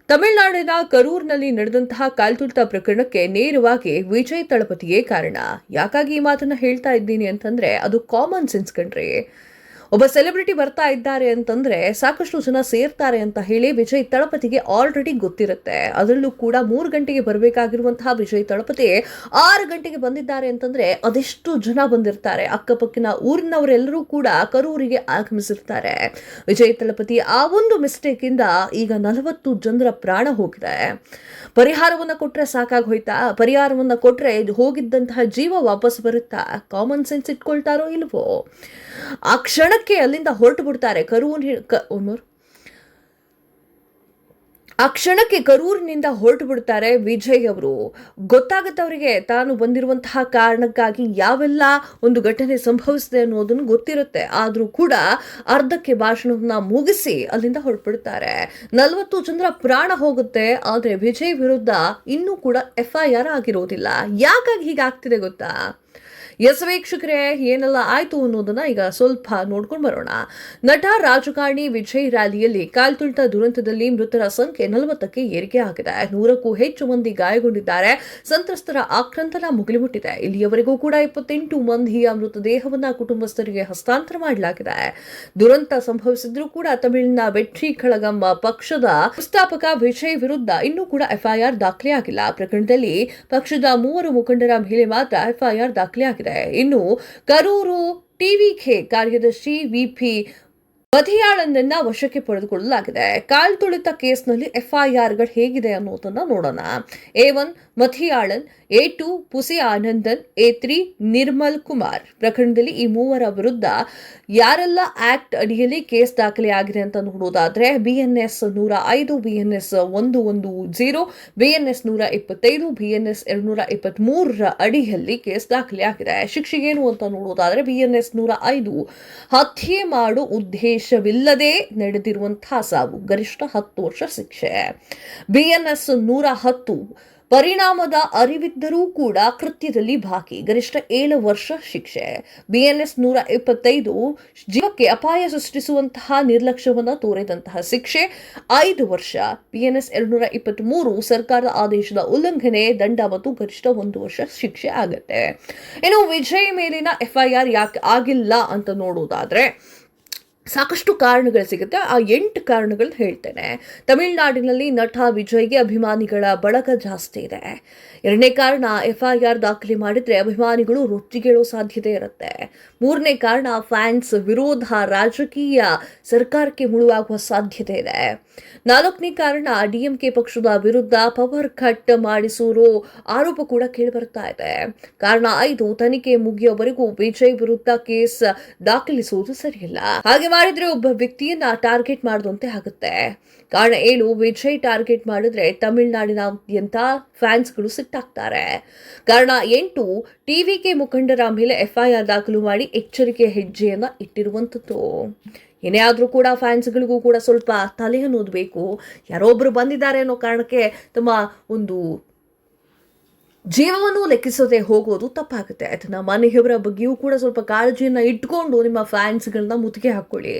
ತಮಿಳುನಾಡಿನ ಕರೂರ್ನಲ್ಲಿ ನಡೆದಂತಹ ಕಾಲ್ತುಳಿತ ಪ್ರಕರಣಕ್ಕೆ ನೇರವಾಗಿ ವಿಜಯ್ ತಳಪತಿಯೇ ಕಾರಣ. ಯಾಕಾಗಿ ಈ ಮಾತನ್ನ ಹೇಳ್ತಾ ಇದ್ದೀನಿ ಅಂತಂದ್ರೆ ಅದು ಕಾಮನ್ ಸೆನ್ಸ್ ಕಣ್ರಿ. ಒಬ್ಬ ಸೆಲೆಬ್ರಿಟಿ ಬರ್ತಾ ಇದ್ದಾರೆ ಅಂತಂದ್ರೆ ಸಾಕಷ್ಟು ಜನ ಸೇರ್ತಾರೆ ಅಂತ ಹೇಳಿ ವಿಜಯ್ ತಳಪತಿಗೆ ಆಲ್ರೆಡಿ ಗೊತ್ತಿರುತ್ತೆ. ಅದರಲ್ಲೂ ಕೂಡ 3 ಗಂಟೆಗೆ ಬರಬೇಕಾಗಿರುವಂತಹ ವಿಜಯ್ ತಳಪತಿ 6 ಗಂಟೆಗೆ ಬಂದಿದ್ದಾರೆ ಅಂತಂದ್ರೆ ಅದೆಷ್ಟು ಜನ ಬಂದಿರ್ತಾರೆ. ಅಕ್ಕಪಕ್ಕಿನ ಊರಿನವರೆಲ್ಲರೂ ಕೂಡ ಕರೂರಿಗೆ ಆಗಮಿಸಿರ್ತಾರೆ. ವಿಜಯ್ ತಳಪತಿ ಆ ಒಂದು ಮಿಸ್ಟೇಕ್ ಇಂದ ಈಗ 40 ಜನರ ಪ್ರಾಣ ಹೋಗಿದೆ. ಪರಿಹಾರವನ್ನ ಕೊಟ್ರೆ ಸಾಕಾಗಿ ಹೋಯ್ತಾ? ಪರಿಹಾರವನ್ನ ಕೊಟ್ರೆ ಹೋಗಿದ್ದಂತಹ ಜೀವ ವಾಪಸ್ ಬರುತ್ತಾ? ಕಾಮನ್ ಸೆನ್ಸ್ ಇಟ್ಕೊಳ್ತಾರೋ ಇಲ್ವೋ? ಆ ಕ್ಷಣಕ್ಕೆ ಅಲ್ಲಿಂದ ಹೊರಟು ಬಿಡ್ತಾರೆ. ಆ ಕ್ಷಣಕ್ಕೆ ಕರೂರಿನಿಂದ ಹೊರಟು ಬಿಡ್ತಾರೆ ವಿಜಯ್ ಅವರು. ಗೊತ್ತಾಗುತ್ತೆ ಅವರಿಗೆ ತಾನು ಬಂದಿರುವಂತಹ ಕಾರಣಕ್ಕಾಗಿ ಯಾವೆಲ್ಲ ಒಂದು ಘಟನೆ ಸಂಭವಿಸಿದೆ ಅನ್ನೋದನ್ನು ಗೊತ್ತಿರುತ್ತೆ. ಆದ್ರೂ ಕೂಡ ಅರ್ಧಕ್ಕೆ ಭಾಷಣವನ್ನ ಮುಗಿಸಿ ಅಲ್ಲಿಂದ ಹೊರಟ್ಬಿಡ್ತಾರೆ. 40 ಜನರ ಪ್ರಾಣ ಹೋಗುತ್ತೆ. ಆದ್ರೆ ವಿಜಯ್ ವಿರುದ್ಧ ಇನ್ನೂ ಕೂಡ FIR ಆಗಿರೋದಿಲ್ಲ. ಯಾಕಾಗಿ ಹೀಗಾಗ್ತಿದೆ ಗೊತ್ತಾ? ಎಸ್ ವೀಕ್ಷಕರೇ, ಏನೆಲ್ಲ ಆಯ್ತು ಅನ್ನೋದನ್ನ ಈಗ ಸ್ವಲ್ಪ ನೋಡ್ಕೊಂಡು ಬರೋಣ. ನಟ ರಾಜಕಾರಣಿ ವಿಜಯ್ ರ್ಯಾಲಿಯಲ್ಲಿ ಕಾಲ್ತುಳಿತ ದುರಂತದಲ್ಲಿ ಮೃತರ ಸಂಖ್ಯೆ 40ಕ್ಕೆ ಏರಿಕೆ ಆಗಿದೆ. 100ಕ್ಕೂ ಹೆಚ್ಚು ಮಂದಿ ಗಾಯಗೊಂಡಿದ್ದಾರೆ. ಸಂತ್ರಸ್ತರ ಆಕ್ರಂದನ ಮುಗಿಲುಮುಟ್ಟಿದೆ. ಇಲ್ಲಿಯವರೆಗೂ ಕೂಡ 28 ಮಂದಿಯ ಮೃತದೇಹವನ್ನ ಕುಟುಂಬಸ್ಥರಿಗೆ ಹಸ್ತಾಂತರ ಮಾಡಲಾಗಿದೆ. ದುರಂತ ಸಂಭವಿಸಿದ್ರೂ ಕೂಡ ತಮಿಳಿನ ವೆಟ್ರಿ ಕಳಗಂ ಪಕ್ಷದ ಸಂಸ್ಥಾಪಕ ವಿಜಯ್ ವಿರುದ್ಧ ಇನ್ನೂ ಕೂಡ FIR ದಾಖಲೆಯಾಗಿಲ್ಲ. ಪ್ರಕರಣದಲ್ಲಿ ಪಕ್ಷದ 3 ಮುಖಂಡರ ಮೇಲೆ ಮಾತ್ರ FIR ದಾಖಲೆಯಾಗಿದೆ. ಇನ್ನು ಕರೂರು ಟಿವಿಕೆ ಕಾರ್ಯದರ್ಶಿ ವಿಪಿ ಮಧಿಯಾಳನ್ನ ವಶಕ್ಕೆ ಪಡೆದುಕೊಳ್ಳಲಾಗಿದೆ. ಕಾಲ್ತುಳಿತ ಕೇಸ್ನಲ್ಲಿ FIRಗಳು ಹೇಗಿದೆ ಅನ್ನೋದನ್ನ ನೋಡೋಣ. A1 ಮಧಿಯಾಳನ್, A2 ಪುಸಿ Anandan, A3 Nirmal Kumar. ಪ್ರಕರಣದಲ್ಲಿ ಈ ಮೂವರ ವಿರುದ್ಧ ಯಾರೆಲ್ಲ ಆಕ್ಟ್ ಅಡಿಯಲ್ಲಿ ಕೇಸ್ ದಾಖಲೆಯಾಗಿದೆ ಅಂತ ನೋಡೋದಾದ್ರೆ BNS 105, BNS 110, BNS 125, BNS 223 ಅಡಿಯಲ್ಲಿ ಕೇಸ್ ದಾಖಲೆಯಾಗಿದೆ. ಶಿಕ್ಷೆಗೇನು ಅಂತ ನೋಡೋದಾದ್ರೆ BNS 105 ಹತ್ಯೆ ಮಾಡು ಉದ್ದೇಶವಿಲ್ಲದೆ ನಡೆದಿರುವಂತಹ ಸಾವು, ಗರಿಷ್ಠ 10 ವರ್ಷ ಶಿಕ್ಷೆ. BNS 110 ಪರಿಣಾಮದ ಅರಿವಿದ್ದರೂ ಕೂಡ ಕೃತ್ಯದಲ್ಲಿ ಭಾಗಿ, ಗರಿಷ್ಠ 7 ವರ್ಷ ಶಿಕ್ಷೆ. BNS 125 ಜೀವಕ್ಕೆ ಅಪಾಯ ಸೃಷ್ಟಿಸುವಂತಹ ನಿರ್ಲಕ್ಷ್ಯವನ್ನು ತೋರಿದಂತಹ ಶಿಕ್ಷೆ 5 ವರ್ಷ. BNS 223 ಸರ್ಕಾರದ ಆದೇಶದ ಉಲ್ಲಂಘನೆ, ದಂಡ ಮತ್ತು ಗರಿಷ್ಠ 1 ವರ್ಷ ಶಿಕ್ಷೆ ಆಗತ್ತೆ. ಇನ್ನು ವಿಜಯ್ ಮೇಲಿನ FIR ಯಾಕೆ ಆಗಿಲ್ಲ ಅಂತ ನೋಡೋದಾದ್ರೆ ಸಾಕಷ್ಟು ಕಾರಣಗಳು ಸಿಗುತ್ತೆ. ಆ 8 ಕಾರಣಗಳು ಹೇಳ್ತೇನೆ. ತಮಿಳುನಾಡಿನಲ್ಲಿ ನಟ ವಿಜಯ್ಗೆ ಅಭಿಮಾನಿಗಳ ಬಳಗ ಜಾಸ್ತಿ ಇದೆ. 2ನೇ ಕಾರಣ, FIR ದಾಖಲೆ ಮಾಡಿದ್ರೆ ಅಭಿಮಾನಿಗಳು ರೊಚ್ಚಿಗೇಳೋ ಸಾಧ್ಯತೆ ಇರುತ್ತೆ. 3ನೇ ಕಾರಣ, ಫ್ಯಾನ್ಸ್ ವಿರೋಧ ರಾಜಕೀಯ ಸರ್ಕಾರಕ್ಕೆ ಮುಳುವಾಗುವ ಸಾಧ್ಯತೆ ಇದೆ. 4ನೇ ಕಾರಣ, DMK ಪಕ್ಷದ ವಿರುದ್ಧ ಪವರ್ ಕಟ್ ಮಾಡಿಸೋರೋ ಆರೋಪ ಕೂಡ ಕೇಳಿಬರ್ತಾ ಇದೆ. ಕಾರಣ 5, ತನಿಖೆ ಮುಗಿಯೋವರೆಗೂ ವಿಜಯ್ ವಿರುದ್ಧ ಕೇಸ್ ದಾಖಲಿಸುವುದು ಸರಿಯಿಲ್ಲ. ಹಾಗೆ ಮಾಡಿದ್ರೆ ಒಬ್ಬ ವ್ಯಕ್ತಿಯನ್ನ ಟಾರ್ಗೆಟ್ ಮಾಡಿದಂತೆ ಆಗುತ್ತೆ. ಕಾರಣ 7, ವಿಜಯ್ ಟಾರ್ಗೆಟ್ ಮಾಡಿದ್ರೆ ತಮಿಳುನಾಡಿನಾದ್ಯಂತ ಫ್ಯಾನ್ಸ್ಗಳು ಸಿಟ್ಟಾಗ್ತಾರೆ. ಕಾರಣ 8, TVK ಮುಖಂಡರ ಮೇಲೆ FIR ದಾಖಲು ಮಾಡಿ ಎಚ್ಚರಿಕೆ ಹೆಜ್ಜೆಯನ್ನ ಇಟ್ಟಿರುವಂಥದ್ದು. ಏನೇ ಆದ್ರೂ ಕೂಡ ಫ್ಯಾನ್ಸ್ಗಳಿಗೂ ಕೂಡ ಸ್ವಲ್ಪ ತಲೆ ಅನ್ನೋದು ಬೇಕು. ಯಾರೊಬ್ರು ಬಂದಿದ್ದಾರೆ ಅನ್ನೋ ಕಾರಣಕ್ಕೆ ತಮ್ಮ ಒಂದು ಜೀವವನ್ನು ಲೆಕ್ಕಿಸದೆ ಹೋಗೋದು ತಪ್ಪಾಗುತ್ತೆ. ಅದನ್ನ ಮನೆಯವರ ಬಗ್ಗೆಯೂ ಕೂಡ ಸ್ವಲ್ಪ ಕಾಳಜಿಯನ್ನ ಇಟ್ಕೊಂಡು ನಿಮ್ಮ ಫ್ಯಾನ್ಸ್ಗಳನ್ನ ಮುತ್ತಿಗೆ ಹಾಕೊಳ್ಳಿ.